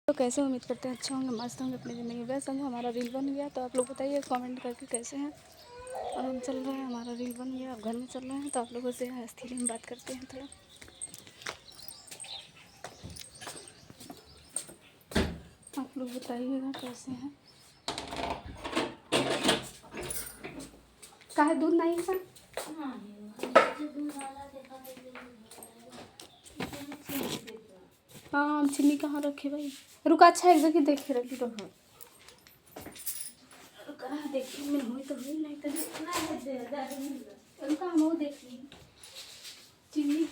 तो कैसे उम्मीद करते हैं अच्छे होंगे, मस्त होंगे, अपनी ज़िंदगी में समझो। हमारा रील बन गया तो आप लोग बताइए कमेंट करके कैसे हैं। और हम चल रहे हैं, हमारा रील बन गया, अब घर में चल रहे हैं तो आप लोगों से हस्ती में बात करते हैं थोड़ा। आप लोग बताइएगा कैसे हैं। काहे दूध नहीं है? हाँ, हम चीनी कहाँ रखे भाई? रुका, अच्छा एक जगह देखे रखी तो है। रुका देखिए, मैं हुई तो हुई, नहीं तो रुका हम वो देख ली चीनी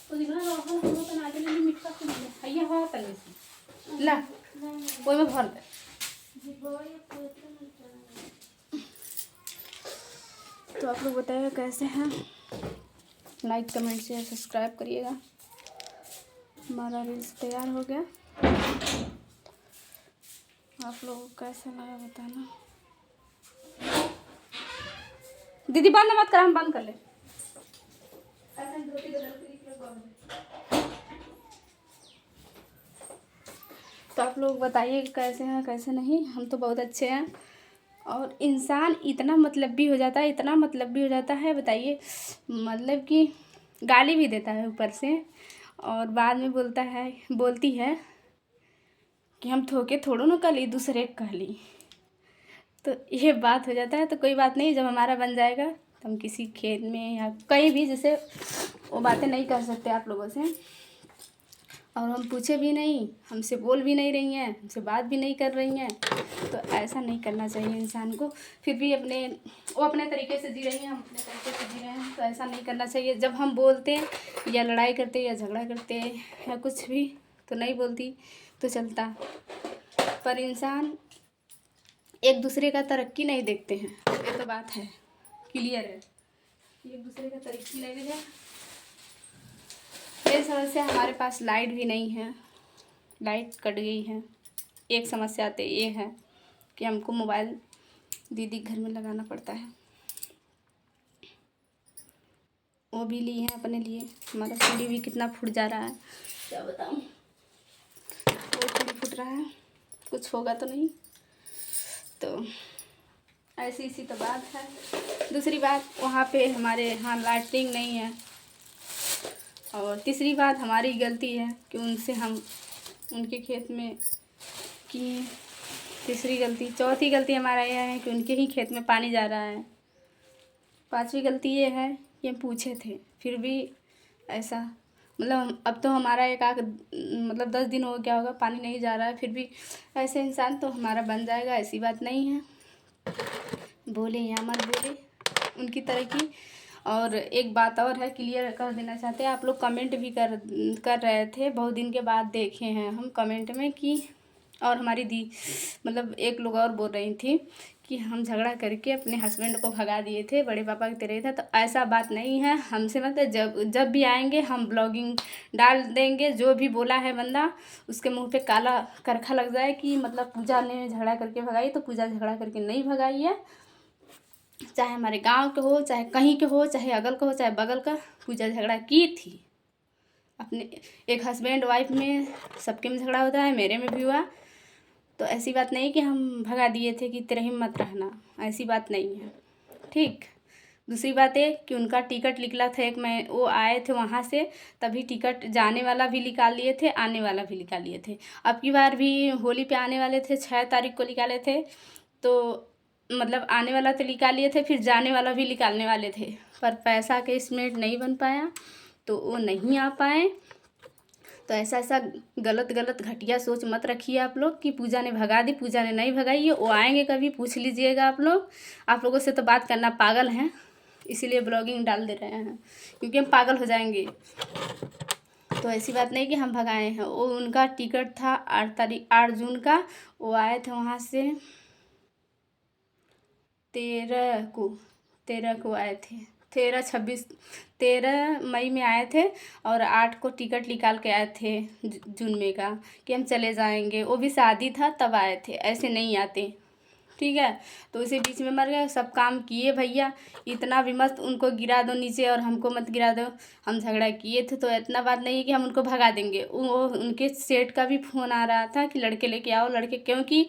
तो दिखा रहा हम तो बना के लिए मिठा से मिले भैया हो तले से ला ओए में भर दे। तो आप लोग बताइए कैसे हैं, लाइक कमेंट शेयर सब्सक्राइब करिएगा। हमारा रील्स तैयार हो गया, आप लोगों को कैसा लगा बताना। दीदी बंद मत कर, हम बंद कर ले। तो आप लोग बताइए कैसे हैं कैसे नहीं। हम तो बहुत अच्छे हैं। और इंसान इतना मतलबी हो जाता है, इतना मतलबी हो जाता है, बताइए मतलब कि गाली भी देता है ऊपर से, और बाद में बोलती है कि हम थोके थोड़ो न कली दूसरे कह ली। तो ये बात हो जाता है। तो कोई बात नहीं, जब हमारा बन जाएगा तो हम किसी खेत में या कहीं भी जैसे वो बातें नहीं कर सकते आप लोगों से। और हम पूछे भी नहीं, हमसे बोल भी नहीं रही हैं, हमसे बात भी नहीं कर रही हैं। तो ऐसा नहीं करना चाहिए इंसान को। फिर भी वो अपने तरीके से जी रही हैं, हम अपने तरीके से जी रहे हैं, तो ऐसा नहीं करना चाहिए। जब हम बोलते हैं या लड़ाई करते या झगड़ा करते या कुछ भी, तो नहीं बोलती तो चलता। पर इंसान एक दूसरे का तरक्की नहीं देखते हैं, ये तो बात है, क्लियर है। एक दूसरे का तरक्की नहीं देखते। ये समस्या, हमारे पास लाइट भी नहीं है, लाइट कट गई है। एक समस्या तो ये है कि हमको मोबाइल दीदी घर में लगाना पड़ता है, वो भी ली है अपने लिए। हमारा सीढ़ी भी कितना फूट जा रहा है, क्या बताऊँ। वो सीढ़ी फूट रहा है, कुछ होगा तो नहीं। तो ऐसी तो बात है। दूसरी बात, वहाँ पे हमारे यहाँ लाइटिंग नहीं है। और तीसरी बात, हमारी गलती है कि उनके खेत में किए। तीसरी गलती, चौथी गलती हमारा यह है कि उनके ही खेत में पानी जा रहा है। पांचवी गलती ये है कि हम पूछे थे फिर भी ऐसा, मतलब अब तो हमारा मतलब 10 दिन हो गया होगा पानी नहीं जा रहा है, फिर भी ऐसे इंसान तो हमारा बन जाएगा, ऐसी बात नहीं है। बोले या मत बोले, उनकी तरह की। और एक बात और है, क्लियर कर देना चाहते हैं। आप लोग कमेंट भी कर रहे थे, बहुत दिन के बाद देखे हैं हम कमेंट में कि, और हमारी मतलब एक लोग और बोल रही थी कि हम झगड़ा करके अपने हस्बैंड को भगा दिए थे, बड़े पापा की तरह था। तो ऐसा बात नहीं है, हमसे मतलब जब भी आएंगे हम ब्लॉगिंग डाल देंगे। जो भी बोला है बंदा, उसके मुंह पे काला करखा लग जाए कि मतलब पूजा ने झगड़ा करके भगाई। तो पूजा झगड़ा करके नहीं भगाई है, चाहे हमारे गांव के हो, चाहे कहीं के हो, चाहे अगल का हो, चाहे बगल का। पूजा झगड़ा की थी अपने एक हस्बैंड वाइफ में, सबके में झगड़ा होता है, मेरे में भी हुआ। तो ऐसी बात नहीं कि हम भगा दिए थे कि तेरा हिम्मत रहना, ऐसी बात नहीं है, ठीक। दूसरी बात है कि उनका टिकट निकला था एक, मैं वो आए थे वहाँ से, तभी टिकट जाने वाला भी निकाल लिए थे, आने वाला भी निकाल लिए थे। अब की बार भी होली पे आने वाले थे, 6 तारीख को निकाले थे। तो मतलब आने वाला तो निकाल लिए थे, फिर जाने वाला भी निकालने वाले थे, पर पैसा के इसमें नहीं बन पाया तो वो नहीं आ पाए। तो ऐसा गलत घटिया सोच मत रखिए आप लोग कि पूजा ने भगा दी। पूजा ने नहीं भगाई है, वो आएंगे कभी, पूछ लीजिएगा आप लोग। आप लोगों से तो बात करना पागल हैं, इसीलिए ब्लॉगिंग डाल दे रहे हैं, क्योंकि हम पागल हो जाएंगे। तो ऐसी बात नहीं कि हम भगाए हैं। वो उनका टिकट था 8 जून का, वो आए थे वहाँ से 13 को आए थे, 13 मई में आए थे। और 8 को टिकट निकाल के आए थे जून में का, कि हम चले जाएंगे। वो भी शादी था तब आए थे, ऐसे नहीं आते। ठीक है। तो इसी बीच में मर गए। सब काम किए भैया, इतना भी मत उनको गिरा दो नीचे और हमको मत गिरा दो। हम झगड़ा किए थे तो इतना बात नहीं है कि हम उनको भगा देंगे। उनके सेठ का भी फ़ोन आ रहा था कि लड़के लेके आओ लड़के, क्योंकि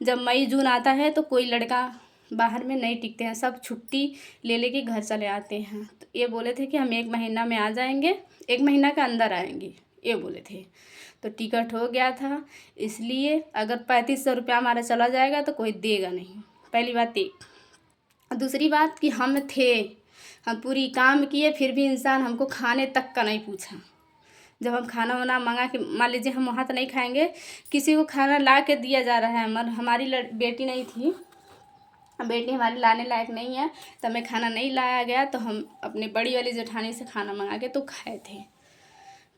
जब मई जून आता है तो कोई लड़का बाहर में नहीं टिकते हैं, सब छुट्टी ले लेके घर चले आते हैं। तो ये बोले थे कि हम 1 महीना में आ जाएंगे, 1 महीना के अंदर आएंगे, ये बोले थे। तो टिकट हो गया था, इसलिए अगर 3500 रुपया हमारा चला जाएगा तो कोई देगा नहीं, पहली बात ये। दूसरी बात कि हम पूरी काम किए फिर भी इंसान हमको खाने तक का नहीं पूछा। जब हम खाना वाना मंगा के, मान लीजिए हम वहाँ तो नहीं खाएंगे, किसी को खाना ला के दिया जा रहा है, मगर हमारी बेटी नहीं थी, बेटी हमारी लाने लायक नहीं है, तो हमें खाना नहीं लाया गया, तो हम अपनी बड़ी वाली जेठानी से खाना मंगा के तो खाए थे,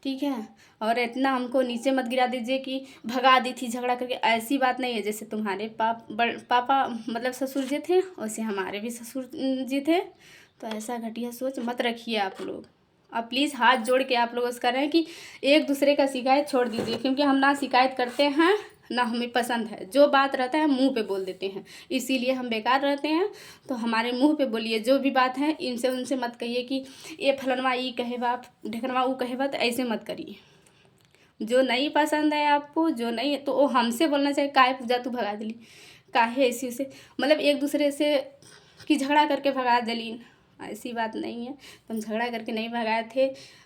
ठीक है। और इतना हमको नीचे मत गिरा दीजिए कि भगा दी थी झगड़ा करके, ऐसी बात नहीं है। जैसे तुम्हारे पापा मतलब ससुर जी थे, वैसे हमारे भी ससुर जी थे। तो ऐसा घटिया सोच मत रखिए आप लोग। अब प्लीज़ हाथ जोड़ के आप लोग उसका रहें कि एक दूसरे का शिकायत छोड़ दीजिए, क्योंकि हम ना शिकायत करते हैं ना हमें पसंद है। जो बात रहता है मुंह पे बोल देते हैं, इसीलिए हम बेकार रहते हैं। तो हमारे मुंह पे बोलिए, जो भी बात है इनसे उनसे मत कहिए कि ये फलनवा ई कहे बाप, ढेकनवा ऊ कहे बात, ऐसे मत करिए। जो नहीं पसंद है आपको, जो नहीं, तो वो हमसे बोलना चाहिए, काहे पूजा तू भगा दिली, काहे ऐसी से, मतलब एक दूसरे से कि झगड़ा करके भगा दिली, ऐसी बात नहीं है। तो हम झगड़ा करके नहीं भगाए थे।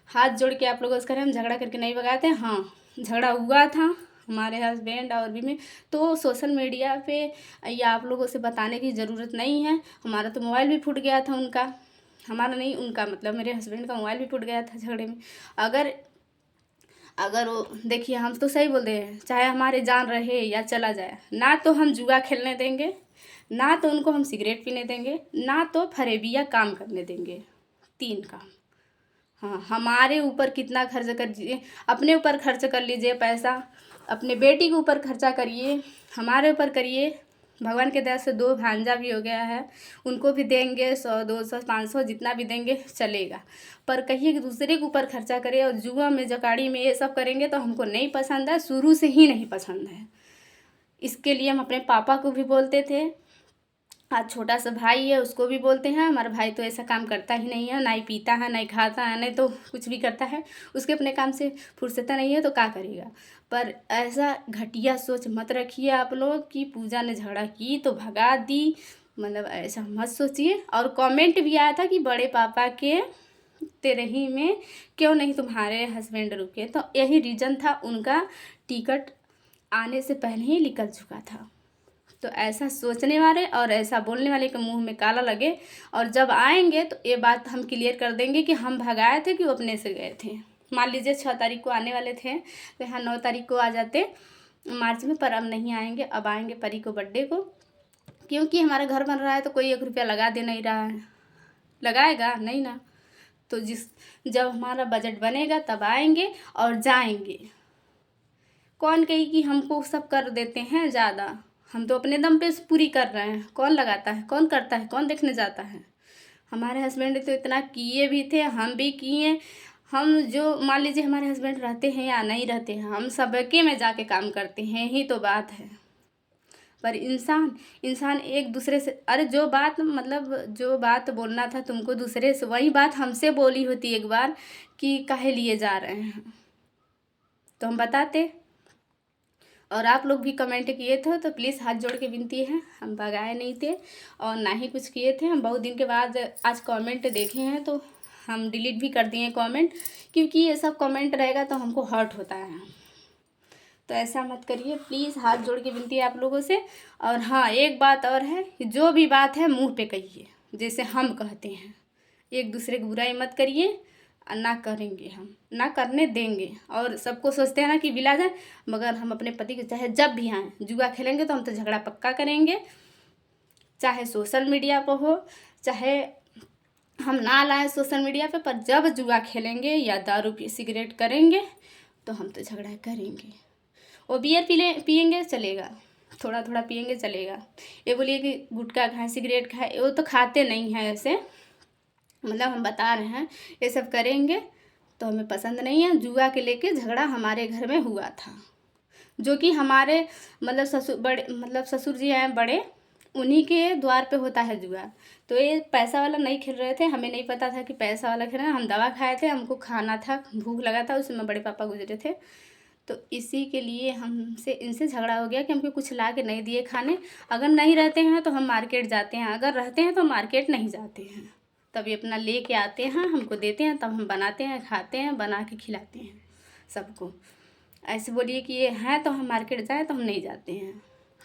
हाथ जोड़ के आप लोग उसका हम झगड़ा करके नहीं भगाए थे। हाँ, झगड़ा हुआ था हमारे हस्बैंड और भी में, तो सोशल मीडिया पे या आप लोगों से बताने की ज़रूरत नहीं है। हमारा तो मोबाइल भी फूट गया था, उनका, हमारा नहीं, उनका मतलब मेरे हस्बैंड का मोबाइल भी फूट गया था झगड़े में। अगर वो देखिए, हम तो सही बोल रहे हैं, चाहे हमारे जान रहे या चला जाए, ना तो हम जुआ खेलने देंगे, ना तो उनको हम सिगरेट पीने देंगे, ना तो फरेबिया काम करने देंगे। 3 काम। हाँ, हमारे ऊपर कितना खर्च कर दीजिए, अपने ऊपर खर्च कर लीजिए पैसा, अपने बेटी के ऊपर खर्चा करिए, हमारे ऊपर करिए। भगवान के दया से 2 भांजा भी हो गया है, उनको भी देंगे 100 200 500 जितना भी देंगे चलेगा। पर कहिए कि दूसरे के ऊपर खर्चा करें और जुआ में जकाड़ी में ये सब करेंगे तो हमको नहीं पसंद है, शुरू से ही नहीं पसंद है। इसके लिए हम अपने पापा को भी बोलते थे, आज छोटा सा भाई है उसको भी बोलते हैं, हमारा भाई तो ऐसा काम करता ही नहीं है, ना ही पीता है, ना ही खाता है, नहीं तो कुछ भी करता है, उसके अपने काम से फुर्सत नहीं है तो क्या करेगा। पर ऐसा घटिया सोच मत रखिए आप लोग कि पूजा ने झगड़ा की तो भगा दी, मतलब ऐसा मत सोचिए। और कमेंट भी आया था कि बड़े पापा के तेरही में क्यों नहीं तुम्हारे हस्बैंड रुके, तो यही रीज़न था, उनका टिकट आने से पहले ही निकल चुका था। तो ऐसा सोचने वाले और ऐसा बोलने वाले के मुंह में काला लगे, और जब आएंगे तो ये बात हम क्लियर कर देंगे कि हम भगाए थे कि वो अपने से गए थे। मान लीजिए 6 तारीख को आने वाले थे तो यहाँ 9 तारीख को आ जाते मार्च में, पर अब नहीं आएंगे, अब आएंगे परी को बर्थडे को, क्योंकि हमारा घर बन रहा है तो कोई 1 रुपया लगा दे नहीं रहा है, लगाएगा नहीं ना। तो जब हमारा बजट बनेगा तब आएंगे और जाएंगे। कौन कही कि हमको सब कर देते हैं ज़्यादा, हम तो अपने दम पे पूरी कर रहे हैं। कौन लगाता है, कौन करता है, कौन देखने जाता है। हमारे हस्बैंड तो इतना किए भी थे, हम भी किए। हम जो मान लीजिए हमारे हस्बैंड रहते हैं या नहीं रहते हैं, हम सबके में जाके काम करते हैं, ही तो बात है। पर इंसान एक दूसरे से, अरे जो बात बोलना था तुमको दूसरे से, वही बात हमसे बोली होती एक बार कि काहे लिए जा रहे हैं, तो हम बताते। और आप लोग भी कमेंट किए थे, तो प्लीज़ हाथ जोड़ के विनती है, हम भगाए नहीं थे और ना ही कुछ किए थे। हम बहुत दिन के बाद आज कमेंट देखे हैं तो हम डिलीट भी कर दिए कमेंट, क्योंकि ये सब कमेंट रहेगा तो हमको हर्ट होता है। तो ऐसा मत करिए प्लीज़, हाथ जोड़ के विनती है आप लोगों से। और हाँ, एक बात और है कि जो भी बात है मुँह पे कहिए, जैसे हम कहते हैं। एक दूसरे की बुराई मत करिए, ना करेंगे, हम ना करने देंगे। और सबको सोचते हैं ना कि बिला जाए, मगर हम अपने पति के चाहे जब भी आएँ, जुआ खेलेंगे तो हम तो झगड़ा पक्का करेंगे, चाहे सोशल मीडिया पर हो, चाहे हम ना लाएँ सोशल मीडिया पर जब जुआ खेलेंगे या दारू सिगरेट करेंगे तो हम तो झगड़ा करेंगे। वो बियर पिएंगे चलेगा, थोड़ा थोड़ा पिएंगे चलेगा। ये बोलिए कि गुटखा खाएं, सिगरेट खाएं, वो तो खाते नहीं हैं ऐसे, मतलब हम बता रहे हैं, ये सब करेंगे तो हमें पसंद नहीं है। जुआ के लेके झगड़ा हमारे घर में हुआ था, जो कि हमारे मतलब ससुर जी हैं बड़े, उन्हीं के द्वार पे होता है जुआ। तो ये पैसा वाला नहीं खेल रहे थे, हमें नहीं पता था कि पैसा वाला खेल रहे हैं। हम दवा खाए थे, हमको खाना था, भूख लगा था, उसमें बड़े पापा गुजरे थे। तो इसी के लिए हमसे इनसे झगड़ा हो गया कि हमको कुछ ला के नहीं दिए खाने। अगर नहीं रहते हैं तो हम मार्केट जाते हैं, अगर रहते हैं तो मार्केट नहीं जाते हैं। तभी अपना ले के आते हैं, हमको देते हैं, तब हम बनाते हैं, खाते हैं, बना के खिलाते हैं सबको। ऐसे बोलिए कि ये हैं तो हम मार्केट जाएँ, तो हम नहीं जाते हैं,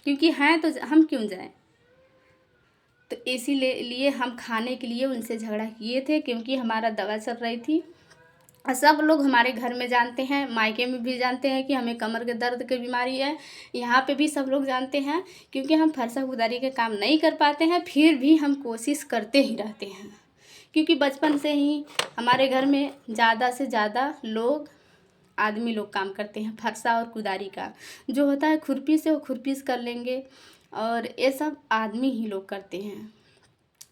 क्योंकि हैं तो हम क्यों जाएं। तो इसीलिए हम खाने के लिए उनसे झगड़ा किए थे, क्योंकि हमारा दवा चल रही थी। और सब लोग हमारे घर में जानते हैं, मायके में भी जानते हैं कि हमें कमर के दर्द की बीमारी है। यहाँ पे भी सब लोग जानते हैं, क्योंकि हम फरसा कुदारी के काम नहीं कर पाते हैं, फिर भी हम कोशिश करते ही रहते हैं। क्योंकि बचपन से ही हमारे घर में ज़्यादा से ज़्यादा लोग आदमी लोग काम करते हैं फरसा और कुदारी का। जो होता है खुरपी से, वो खुरपी से कर लेंगे, और ये सब आदमी ही लोग करते हैं।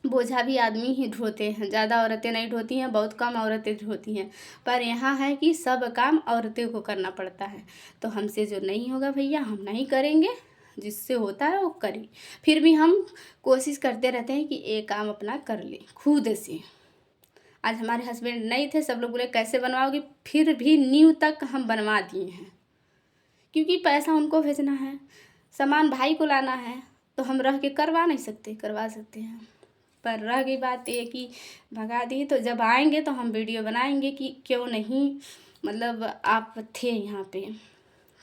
बोझा भी आदमी ही ढोते हैं, ज़्यादा औरतें नहीं ढोती हैं, बहुत कम औरतें ढोती हैं। पर यहाँ है कि सब काम औरतें को करना पड़ता है। तो हमसे जो नहीं होगा भैया, हम नहीं करेंगे, जिससे होता है वो करें। फिर भी हम कोशिश करते रहते हैं कि एक काम अपना कर ले खुद से। आज हमारे हस्बैंड नहीं थे, सब लोग बोले कैसे बनवाओगी, फिर भी नींव तक हम बनवा दिए हैं, क्योंकि पैसा उनको भेजना है, सामान भाई को लाना है। तो हम रह के करवा नहीं सकते, करवा सकते हैं, पर रह गई बात ये कि भगा दी। तो जब आएंगे तो हम वीडियो बनाएंगे कि क्यों नहीं, मतलब आप थे यहाँ पे।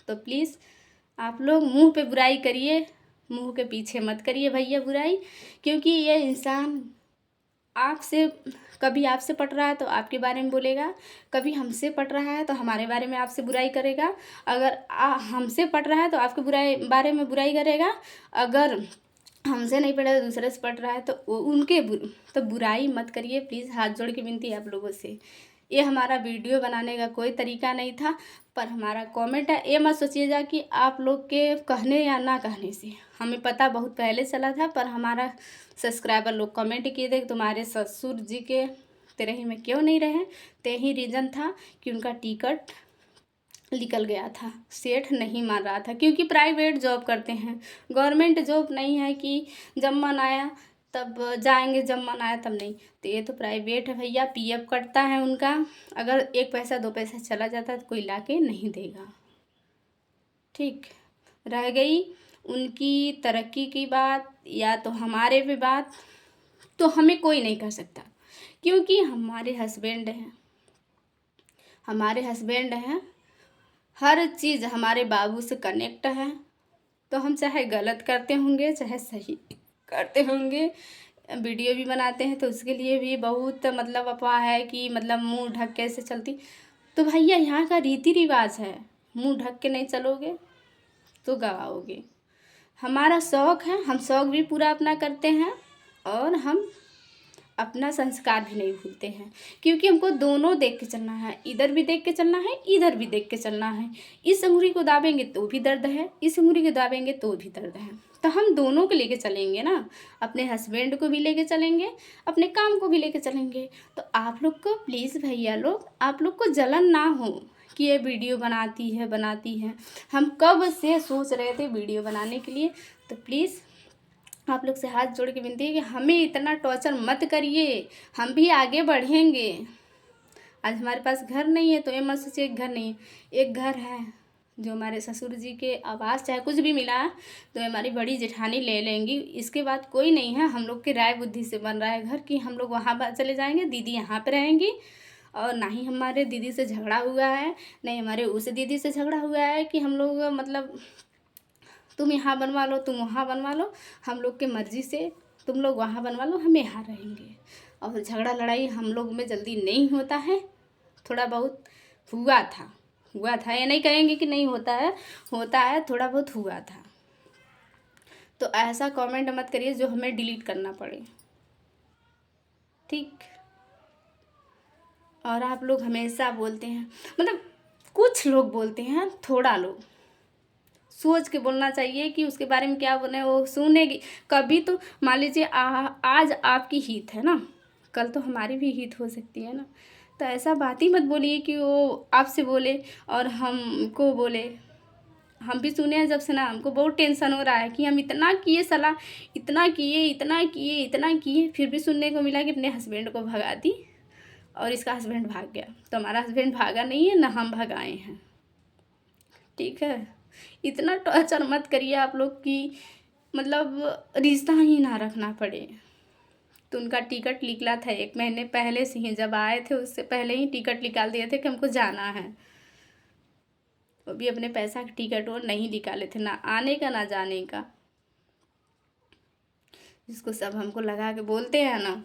तो प्लीज़ आप लोग मुंह पे बुराई करिए, मुंह के पीछे मत करिए भैया बुराई। क्योंकि ये इंसान आपसे, कभी आपसे पट रहा है तो आपके बारे में बोलेगा, कभी हमसे पट रहा है तो हमारे बारे में आपसे बुराई करेगा। अगर हमसे पट रहा है तो आपके बारे में बुराई करेगा। अगर हमसे नहीं पड़ा, दूसरे से पट रहा है तो उनके तो बुराई मत करिए प्लीज़। हाथ जोड़ के विनती है आप लोगों से। ये हमारा वीडियो बनाने का कोई तरीका नहीं था, पर हमारा कमेंट है। ये मत सोचिएगा कि आप लोग के कहने या ना कहने से, हमें पता बहुत पहले चला था, पर हमारा सब्सक्राइबर लोग कमेंट किए थे तुम्हारे ससुर जी के तेरे ही में क्यों नहीं रहे। तो यही रीज़न था कि उनका टिकट निकल गया था, सेठ नहीं मान रहा था, क्योंकि प्राइवेट जॉब करते हैं, गवर्नमेंट जॉब नहीं है कि जब मन आया तब जाएंगे, जब मन आया तब नहीं। तो ये तो प्राइवेट है भैया, पीएफ कटता है उनका। अगर 1 पैसा 2 पैसा चला जाता है तो कोई ला के नहीं देगा। ठीक, रह गई उनकी तरक्की की बात या तो हमारे पे बात, तो हमें कोई नहीं कर सकता, क्योंकि हमारे हस्बैंड हैं, हमारे हस्बैंड हैं, हर चीज़ हमारे बाबू से कनेक्ट है। तो हम चाहे गलत करते होंगे चाहे सही करते होंगे, वीडियो भी बनाते हैं तो उसके लिए भी बहुत मतलब अफवाह है कि मतलब मुंह ढक के ऐसे चलती। तो भैया यहाँ का रीति रिवाज है, मुंह ढक के नहीं चलोगे तो गवाओगे। हमारा शौक़ है, हम शौक़ भी पूरा अपना करते हैं, और हम अपना संस्कार भी नहीं भूलते हैं, क्योंकि हमको दोनों देख के चलना है, इधर भी देख के चलना है, इधर भी देख के चलना है। इस अंगुली को दाबेंगे तो भी दर्द है, इस अंगुली को दाबेंगे तो भी दर्द है। तो हम दोनों को लेके चलेंगे ना, अपने हस्बैंड को भी लेके चलेंगे, अपने काम को भी लेके चलेंगे। तो आप लोग को प्लीज़ भैया लोग, आप लोग को जलन ना हो कि ये वीडियो बनाती है। हम कब से सोच रहे थे वीडियो बनाने के लिए। तो प्लीज़ आप लोग से हाथ जोड़ के विनती है कि हमें इतना टॉर्चर मत करिए, हम भी आगे बढ़ेंगे। आज हमारे पास घर नहीं है तो ये मत सोचिए घर नहीं है, एक घर है जो हमारे ससुर जी के आवास चाहे कुछ भी मिला तो हमारी बड़ी जेठानी ले लेंगी। इसके बाद कोई नहीं है, हम लोग की राय बुद्धि से बन रहा है घर कि हम लोग वहाँ चले जाएंगे, दीदी यहाँ पे रहेंगी। और ना ही हमारे दीदी से झगड़ा हुआ है, नहीं हमारे उस दीदी से झगड़ा हुआ है कि हम लोग मतलब तुम यहाँ बनवा लो, तुम वहाँ बनवा लो, हम लोग के मर्ज़ी से तुम लोग वहाँ बनवा लो, हम यहाँ रहेंगे। और झगड़ा लड़ाई हम लोग में जल्दी नहीं होता है, थोड़ा बहुत हुआ था, ये नहीं कहेंगे कि नहीं होता है, थोड़ा बहुत हुआ था। तो ऐसा कमेंट मत करिए जो हमें डिलीट करना पड़े, ठीक। और आप लोग हमेशा बोलते हैं, मतलब कुछ लोग बोलते हैं, थोड़ा लोग सोच के बोलना चाहिए कि उसके बारे में क्या बोले, वो सुनेगी कभी। तो मान लीजिए आज आपकी हित है ना, कल तो हमारी भी हित हो सकती है ना। तो ऐसा बात ही मत बोलिए कि वो आपसे बोले और हमको बोले, हम भी सुने हैं जब से ना, हमको बहुत टेंशन हो रहा है कि हम इतना किए सलाह, इतना किए, इतना किए, इतना किए, फिर भी सुनने को मिला कि अपने हस्बैंड को भगा दी और इसका हस्बैंड भाग गया। तो हमारा हस्बैंड भागा नहीं है, ना हम भगाए हैं, ठीक है। इतना टॉर्चर मत करिए आप लोग कि मतलब रिश्ता ही ना रखना पड़े। तो उनका टिकट निकला था 1 महीने पहले से ही, जब आए थे उससे पहले ही टिकट निकाल दिए थे कि हमको जाना है। वो भी अपने पैसा का टिकट वो नहीं निकाले थे, ना आने का ना जाने का। जिसको सब हमको लगा के बोलते हैं ना,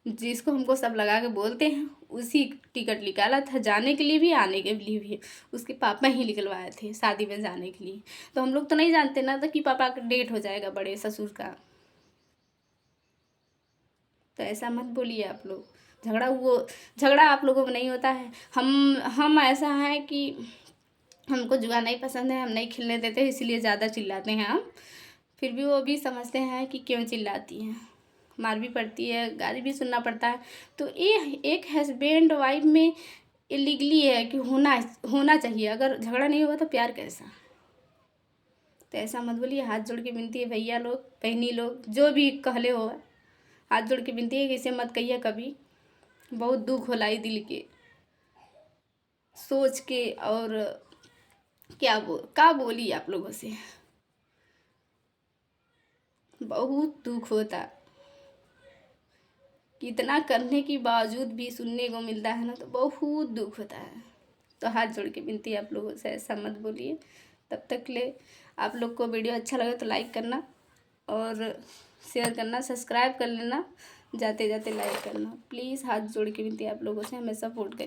जिसको हमको सब लगा के बोलते हैं, उसी टिकट निकाला था, जाने के लिए भी आने के लिए भी। उसके पापा ही निकलवाए थे शादी में जाने के लिए। तो हम लोग तो नहीं जानते ना था कि पापा का डेट हो जाएगा बड़े ससुर का। तो ऐसा मत बोलिए आप लोग। झगड़ा आप लोगों में नहीं होता है। हम ऐसा है कि हमको जुआ नहीं पसंद है, हम नहीं खेलने देते, इसलिए ज़्यादा चिल्लाते हैं हम। फिर भी वो भी समझते हैं कि क्यों चिल्लाती हैं, मार भी पड़ती है, गाली भी सुनना पड़ता है। तो ये एक हस्बैंड वाइफ में इलीगली है कि होना चाहिए। अगर झगड़ा नहीं होगा तो प्यार कैसा। तो ऐसा मत बोलिए। हाथ जोड़ के विनती है भैया लोग, बहनी लोग, जो भी कहले हो, हाथ जोड़ के विनती है कि इसे मत कहिए कभी। बहुत दुख होला ई दिल के सोच के। और क्या बोली आप लोगों से, बहुत दुख होता कि इतना करने के बावजूद भी सुनने को मिलता है ना, तो बहुत दुख होता है। तो हाथ जोड़ के विनती है आप लोगों से, ऐसा मत बोलिए। तब तक ले आप लोग को वीडियो अच्छा लगे तो लाइक करना और शेयर करना, सब्सक्राइब कर लेना, जाते जाते लाइक करना प्लीज़। हाथ जोड़ के विनती है आप लोगों से, हमें सपोर्ट करिए।